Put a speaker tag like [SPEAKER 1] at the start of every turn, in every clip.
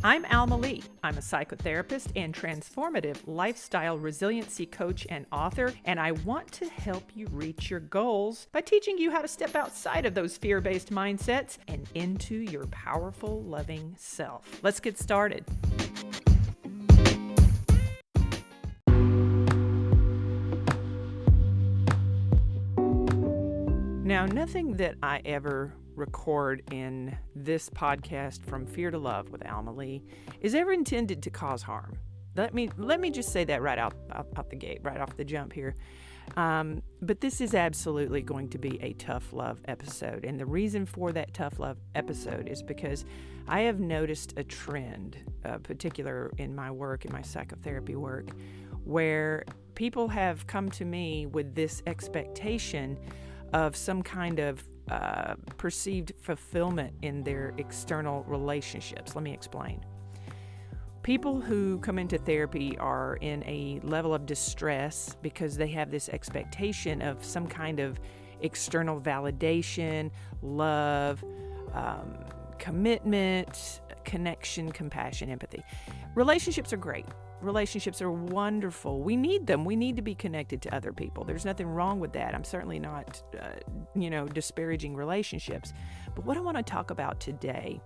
[SPEAKER 1] I'm Alma Lee. I'm a psychotherapist and transformative lifestyle resiliency coach and author, and I want to help you reach your goals by teaching you how to step outside of those fear-based mindsets and into your powerful, loving self. Let's get started. Now, nothing that I ever record in this podcast From Fear to Love with Alma Lee is ever intended to cause harm. Let me just say that right out the gate, right off the jump here. But this is absolutely going to be a tough love episode. And the reason for that tough love episode is because I have noticed a trend, particular in my work, in my psychotherapy work, where people have come to me with this expectation of some kind of perceived fulfillment in their external relationships. Let me explain. People who come into therapy are in a level of distress because they have this expectation of some kind of external validation, love, commitment, connection, compassion, empathy. Relationships are great. Relationships are wonderful. We need them. We need to be connected to other people. There's nothing wrong with that. I'm certainly not, disparaging relationships. But what I want to talk about today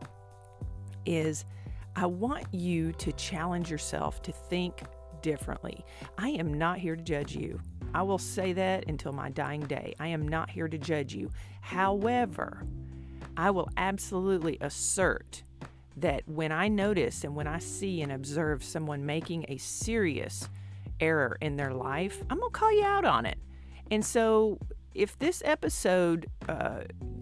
[SPEAKER 1] is I want you to challenge yourself to think differently. I am not here to judge you. I will say that until my dying day. I am not here to judge you. However, I will absolutely assert that when I notice and when I see and observe someone making a serious error in their life, I'm going to call you out on it. And so if this episode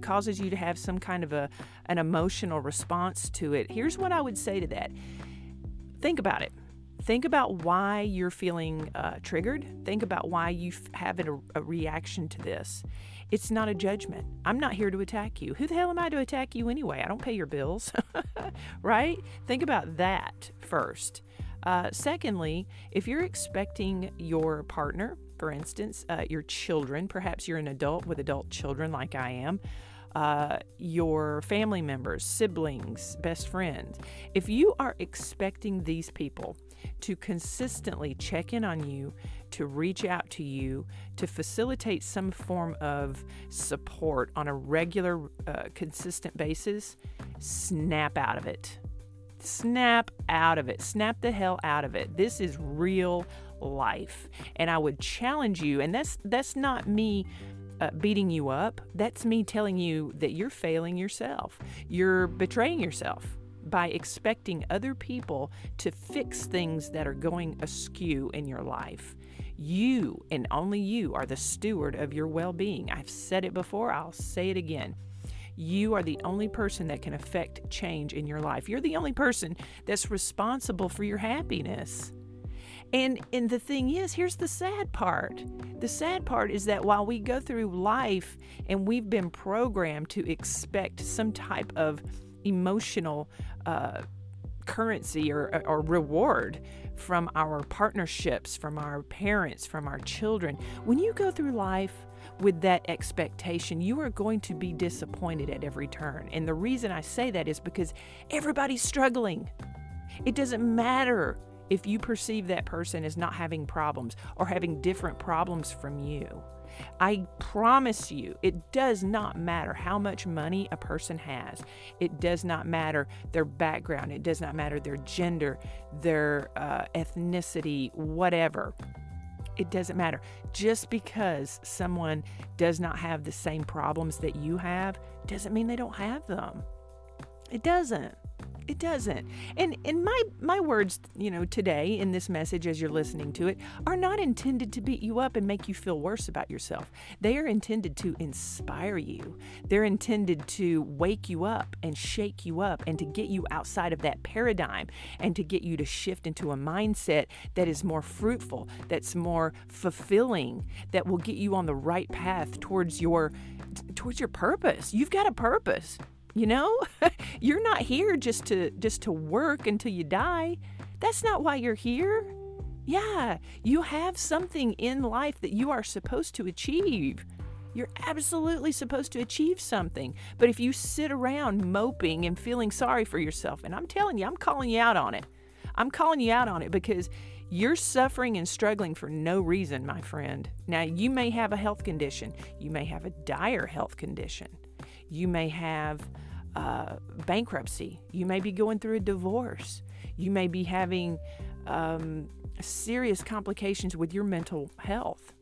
[SPEAKER 1] causes you to have some kind of an emotional response to it, here's what I would say to that. Think about it. Think about why you're feeling triggered. Think about why you have a reaction to this. It's not a judgment. I'm not here to attack you. Who the hell am I to attack you anyway? I don't pay your bills, right? Think about that first. Secondly, if you're expecting your partner, for instance, your children, perhaps you're an adult with adult children like I am, your family members, siblings, best friends, if you are expecting these people to consistently check in on you, to reach out to you, to facilitate some form of support on a regular, consistent basis, snap out of it. Snap out of it. Snap the hell out of it. This is real life. And I would challenge you, and that's not me beating you up. That's me telling you that you're failing yourself. You're betraying yourself by expecting other people to fix things that are going askew in your life. You and only you are the steward of your well-being. I've said it before. I'll say it again. You are the only person that can affect change in your life. You're the only person that's responsible for your happiness. And the thing is, here's the sad part. The sad part is that while we go through life and we've been programmed to expect some type of emotional currency or reward from our partnerships, from our parents, from our children, when you go through life with that expectation, you are going to be disappointed at every turn. And the reason I say that is because everybody's struggling. It doesn't matter if you perceive that person as not having problems or having different problems from you. I promise you, it does not matter how much money a person has. It does not matter their background. It does not matter their gender, their ethnicity, whatever. It doesn't matter. Just because someone does not have the same problems that you have doesn't mean they don't have them. It doesn't. It doesn't. And my words, today in this message as you're listening to it are not intended to beat you up and make you feel worse about yourself. They are intended to inspire you. They're intended to wake you up and shake you up and to get you outside of that paradigm and to get you to shift into a mindset that is more fruitful, that's more fulfilling, that will get you on the right path towards your purpose. You've got a purpose. You're not here just to work until you die. That's not why you're here. Yeah, you have something in life that you are supposed to achieve. You're absolutely supposed to achieve something. But if you sit around moping and feeling sorry for yourself, and I'm telling you, I'm calling you out on it. I'm calling you out on it because you're suffering and struggling for no reason, my friend. Now, you may have a health condition. You may have a dire health condition. You may have bankruptcy. You may be going through a divorce. You may be having serious complications with your mental health.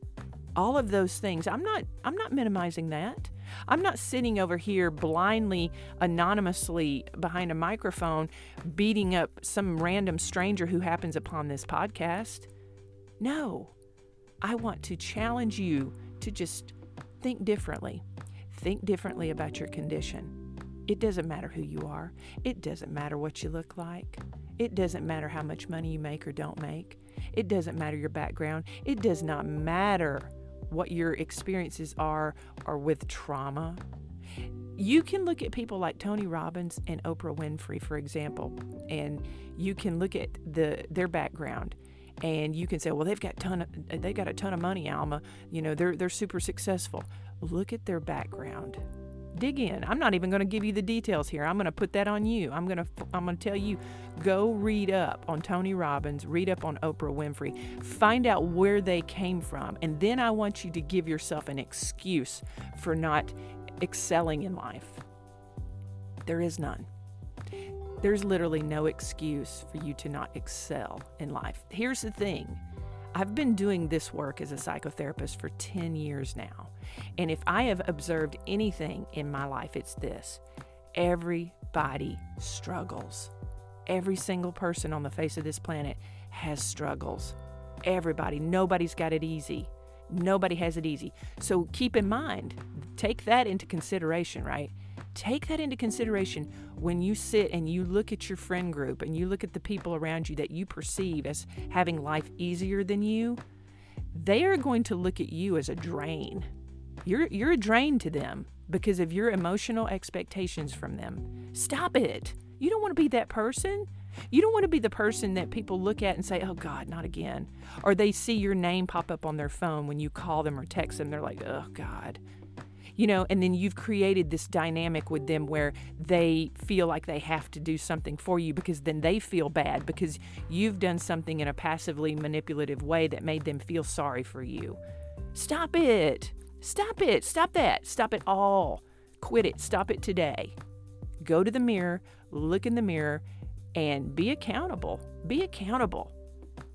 [SPEAKER 1] All of those things. I'm not minimizing that. I'm not sitting over here blindly, anonymously behind a microphone, beating up some random stranger who happens upon this podcast. No, I want to challenge you to just think differently. Think differently about your condition. It doesn't matter who you are. It doesn't matter what you look like. It doesn't matter how much money you make or don't make. It doesn't matter your background. It does not matter what your experiences are or with trauma. You can look at people like Tony Robbins and Oprah Winfrey, for example, and you can look at their background, and you can say, well, they got a ton of money, Alma. You know, they're super successful. Look at their background. Dig in. I'm not even going to give you the details here. I'm going to put that on you. I'm going to tell you, go read up on Tony Robbins, read up on Oprah Winfrey, find out where they came from, and then I want you to give yourself an excuse for not excelling in life. There is none. There's literally no excuse for you to not excel in life. Here's the thing. I've been doing this work as a psychotherapist for 10 years now. And if I have observed anything in my life, it's this. Everybody struggles. Every single person on the face of this planet has struggles. Everybody. Nobody's got it easy. Nobody has it easy. So keep in mind, take that into consideration, right? Take that into consideration when you sit and you look at your friend group and you look at the people around you that you perceive as having life easier than you. They are going to look at you as a drain. You're a drain to them because of your emotional expectations from them. Stop it. You don't want to be that person. You don't want to be the person that people look at and say, oh God, not again. Or they see your name pop up on their phone when you call them or text them. They're like, oh God. You know, and then you've created this dynamic with them where they feel like they have to do something for you because then they feel bad because you've done something in a passively manipulative way that made them feel sorry for you. Stop it. Stop it. Stop that. Stop it all. Quit it. Stop it today. Go to the mirror, look in the mirror, and be accountable. Be accountable.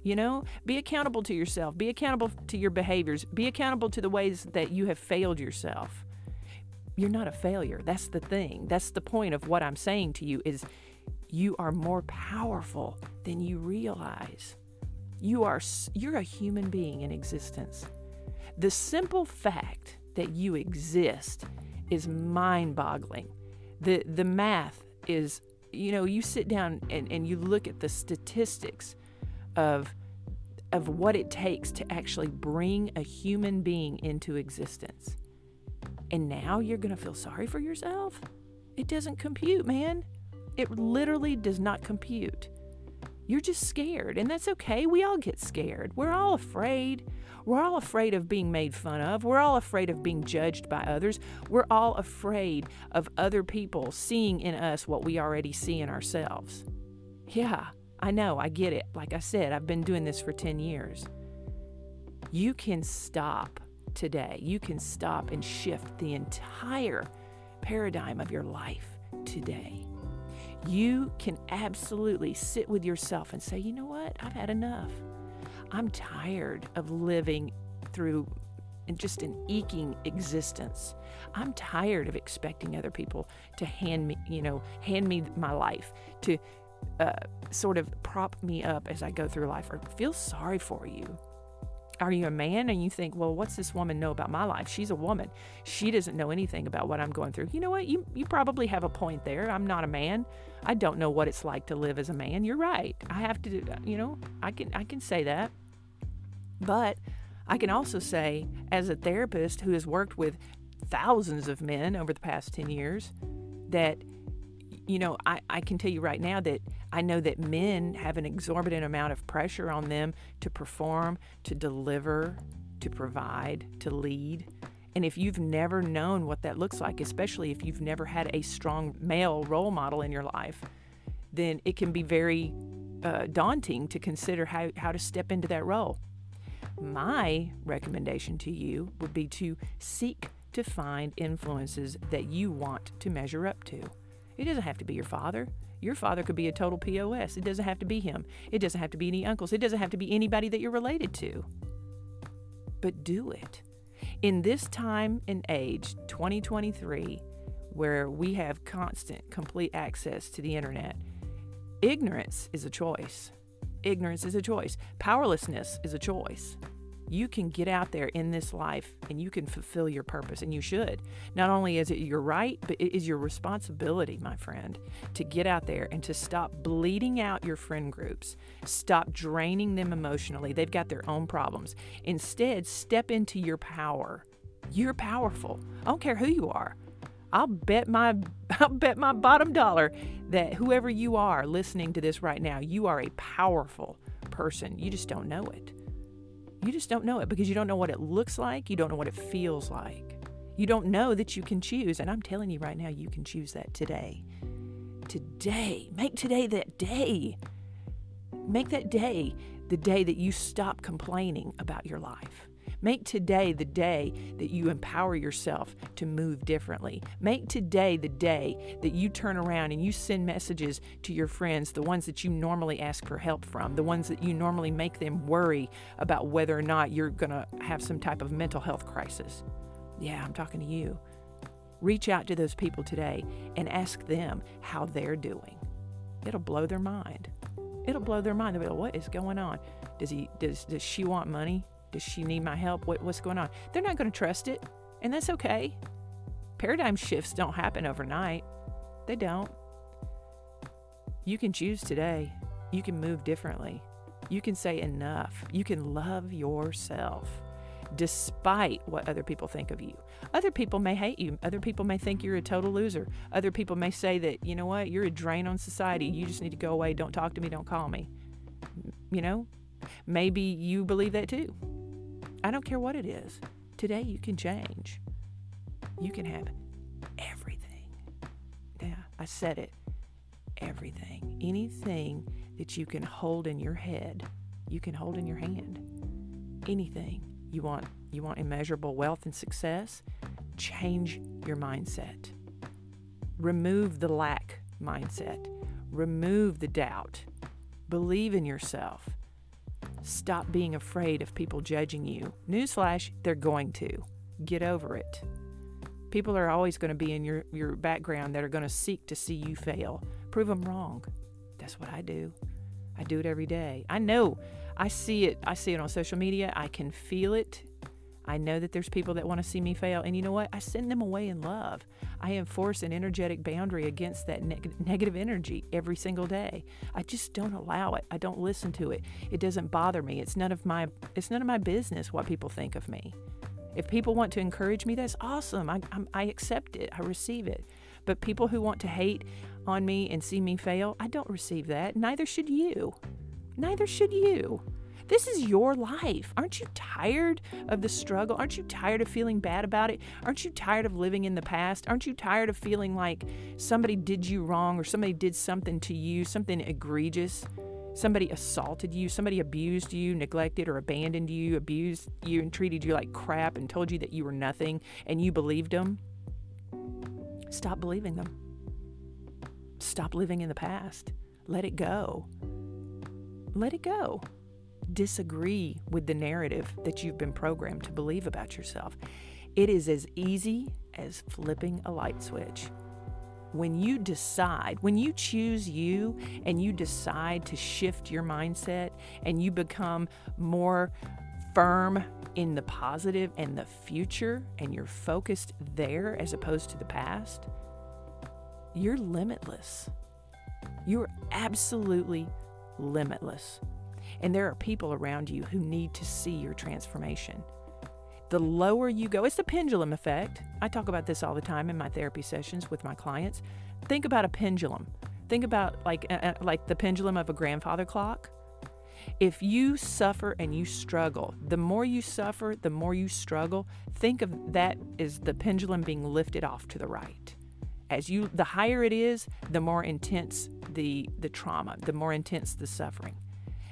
[SPEAKER 1] You know, be accountable to yourself. Be accountable to your behaviors. Be accountable to the ways that you have failed yourself. You're not a failure. That's the thing. That's the point of what I'm saying to you is you are more powerful than you realize. You're a human being in existence. The simple fact that you exist is mind-boggling. The math is, you know, you sit down and you look at the statistics of what it takes to actually bring a human being into existence. And now you're going to feel sorry for yourself? It doesn't compute, man. It literally does not compute. You're just scared, and that's okay. We all get scared. We're all afraid. We're all afraid of being made fun of. We're all afraid of being judged by others. We're all afraid of other people seeing in us what we already see in ourselves. Yeah, I know. I get it. Like I said, I've been doing this for 10 years. You can stop today. You can stop and shift the entire paradigm of your life today. You can absolutely sit with yourself and say, you know what? I've had enough. I'm tired of living through just an eking existence. I'm tired of expecting other people to hand me my life, to sort of prop me up as I go through life or feel sorry for you. Are you a man and you think, well, what's this woman know about my life? She's a woman. She doesn't know anything about what I'm going through. You know what? You probably have a point there. I'm not a man. I don't know what it's like to live as a man. You're right. I have to, I can say that. But I can also say, as a therapist who has worked with thousands of men over the past 10 years, that, I can tell you right now that I know that men have an exorbitant amount of pressure on them to perform, to deliver, to provide, to lead. And if you've never known what that looks like, especially if you've never had a strong male role model in your life, then it can be very daunting to consider how to step into that role. My recommendation to you would be to seek to find influences that you want to measure up to. It doesn't have to be your father. Your father could be a total POS. It doesn't have to be him. It doesn't have to be any uncles. It doesn't have to be anybody that you're related to. But do it. In this time and age, 2023, where we have constant, complete access to the internet, ignorance is a choice. Ignorance is a choice. Powerlessness is a choice. You can get out there in this life and you can fulfill your purpose, and you should. Not only is it your right, but it is your responsibility, my friend, to get out there and to stop bleeding out your friend groups. Stop draining them emotionally. They've got their own problems. Instead, step into your power. You're powerful. I don't care who you are. I'll bet my bottom dollar that whoever you are listening to this right now, you are a powerful person. You just don't know it. You just don't know it because you don't know what it looks like. You don't know what it feels like. You don't know that you can choose. And I'm telling you right now, you can choose that today. Today. Make today that day. Make that day the day that you stop complaining about your life. Make today the day that you empower yourself to move differently. Make today the day that you turn around and you send messages to your friends, the ones that you normally ask for help from, the ones that you normally make them worry about whether or not you're going to have some type of mental health crisis. Yeah, I'm talking to you. Reach out to those people today and ask them how they're doing. It'll blow their mind. It'll blow their mind. They'll be like, what is going on? Does she want money? Does she need my help? What's going on? They're not going to trust it, and that's okay. Paradigm shifts don't happen overnight. They don't. You can choose today. You can move differently. You can say enough. You can love yourself despite what other people think of you. Other people may hate you. Other people may think you're a total loser. Other people may say that, you know what, you're a drain on society. You just need to go away. Don't talk to me. Don't call me. You know, maybe you believe that too. I don't care what it is. Today you can change. You can have everything. Yeah, I said it. Everything. Anything that you can hold in your head, you can hold in your hand. Anything. You want immeasurable wealth and success? Change your mindset. Remove the lack mindset. Remove the doubt. Believe in yourself. Stop being afraid of people judging you. Newsflash, they're going to. Get over it. People are always going to be in your background that are going to seek to see you fail. Prove them wrong. That's what I do. I do it every day. I know. I see it on social media. I can feel it. I know that there's people that want to see me fail. And you know what? I send them away in love. I enforce an energetic boundary against that negative energy every single day. I just don't allow it. I don't listen to it. It doesn't bother me. It's none of my business what people think of me. If people want to encourage me, that's awesome. I accept it. I receive it. But people who want to hate on me and see me fail, I don't receive that. Neither should you. Neither should you. This is your life. Aren't you tired of the struggle? Aren't you tired of feeling bad about it? Aren't you tired of living in the past? Aren't you tired of feeling like somebody did you wrong or somebody did something to you, something egregious? Somebody assaulted you, somebody abused you, neglected or abandoned you, abused you and treated you like crap and told you that you were nothing and you believed them? Stop believing them. Stop living in the past. Let it go. Let it go. Disagree with the narrative that you've been programmed to believe about yourself. It is as easy as flipping a light switch. When you decide, when you choose you and you decide to shift your mindset and you become more firm in the positive and the future and you're focused there as opposed to the past, you're limitless. You're absolutely limitless. And there are people around you who need to see your transformation. The lower you go, it's the pendulum effect. I talk about this all the time in my therapy sessions with my clients. Think about a pendulum. Think about like the pendulum of a grandfather clock. If you suffer and you struggle, the more you suffer, the more you struggle, think of that as the pendulum being lifted off to the right. The higher it is, the more intense the trauma, the more intense the suffering.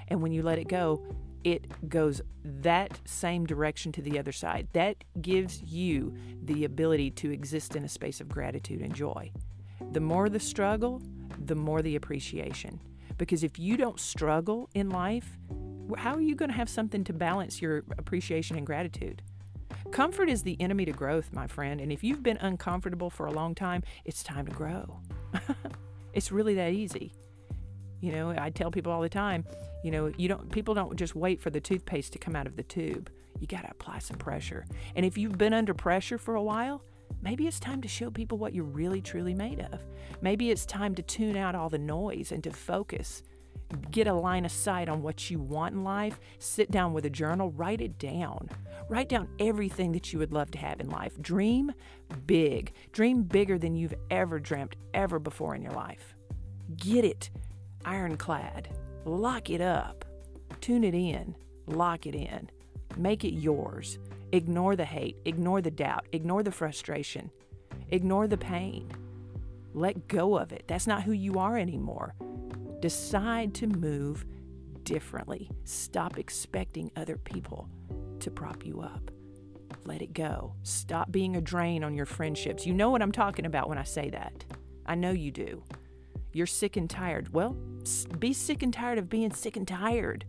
[SPEAKER 1] And when you let it go, it goes that same direction to the other side. That gives you the ability to exist in a space of gratitude and joy. The more the struggle, the more the appreciation. Because if you don't struggle in life, how are you going to have something to balance your appreciation and gratitude? Comfort is the enemy to growth, my friend. And if you've been uncomfortable for a long time, it's time to grow. It's really that easy. I tell people all the time, people don't just wait for the toothpaste to come out of the tube. You got to apply some pressure. And if you've been under pressure for a while, maybe it's time to show people what you're really, truly made of. Maybe it's time to tune out all the noise and to focus. Get a line of sight on what you want in life. Sit down with a journal. Write it down. Write down everything that you would love to have in life. Dream big. Dream bigger than you've ever dreamt ever before in your life. Get it ironclad. Lock it up. Tune it in. Lock it in. Make it yours. Ignore the hate. Ignore the doubt. Ignore the frustration. Ignore the pain. Let go of it. That's not who you are anymore. Decide to move differently. Stop expecting other people to prop you up. Let it go. Stop being a drain on your friendships. You know what I'm talking about when I say that. I know you do. You're sick and tired. Well, be sick and tired of being sick and tired.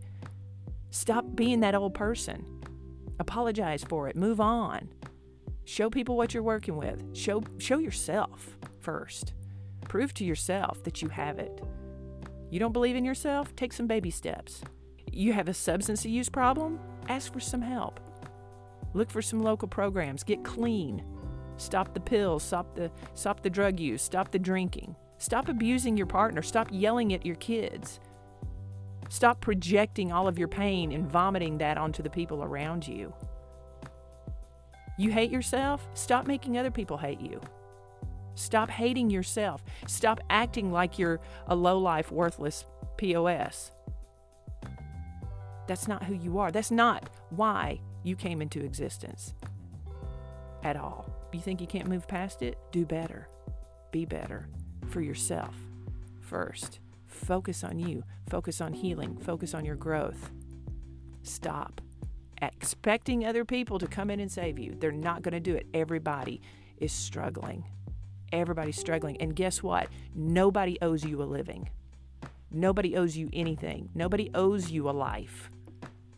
[SPEAKER 1] Stop being that old person. Apologize for it. Move on. Show people what you're working with. Show yourself first. Prove to yourself that you have it. You don't believe in yourself? Take some baby steps. You have a substance use problem? Ask for some help. Look for some local programs. Get clean. Stop the pills. Stop the drug use. Stop the drinking. Stop abusing your partner. Stop yelling at your kids. Stop projecting all of your pain and vomiting that onto the people around you. You hate yourself? Stop making other people hate you. Stop hating yourself. Stop acting like you're a low-life, worthless POS. That's not who you are. That's not why you came into existence at all. You think you can't move past it? Do better. Be better for yourself first. Focus on you. Focus on healing. Focus on your growth. Stop expecting other people to come in and save you. They're not going to do it. Everybody is struggling. Everybody's struggling. And guess what? Nobody owes you a living. Nobody owes you anything. Nobody owes you a life.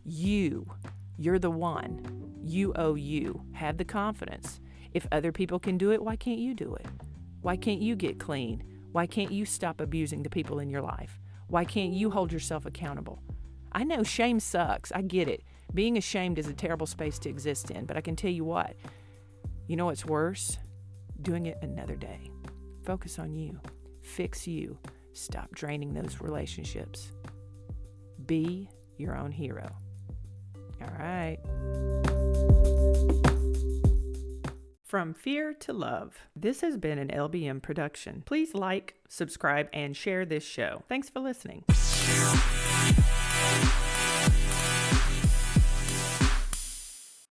[SPEAKER 1] You're the one. You owe you. Have the confidence. If other people can do it, why can't you do it? Why can't you get clean? Why can't you stop abusing the people in your life? Why can't you hold yourself accountable? I know shame sucks. I get it. Being ashamed is a terrible space to exist in. But I can tell you what. You know what's worse? Doing it another day. Focus on you. Fix you. Stop draining those relationships. Be your own hero. All right. From fear to love. This has been an LBM production. Please like, subscribe, and share this show. Thanks for listening.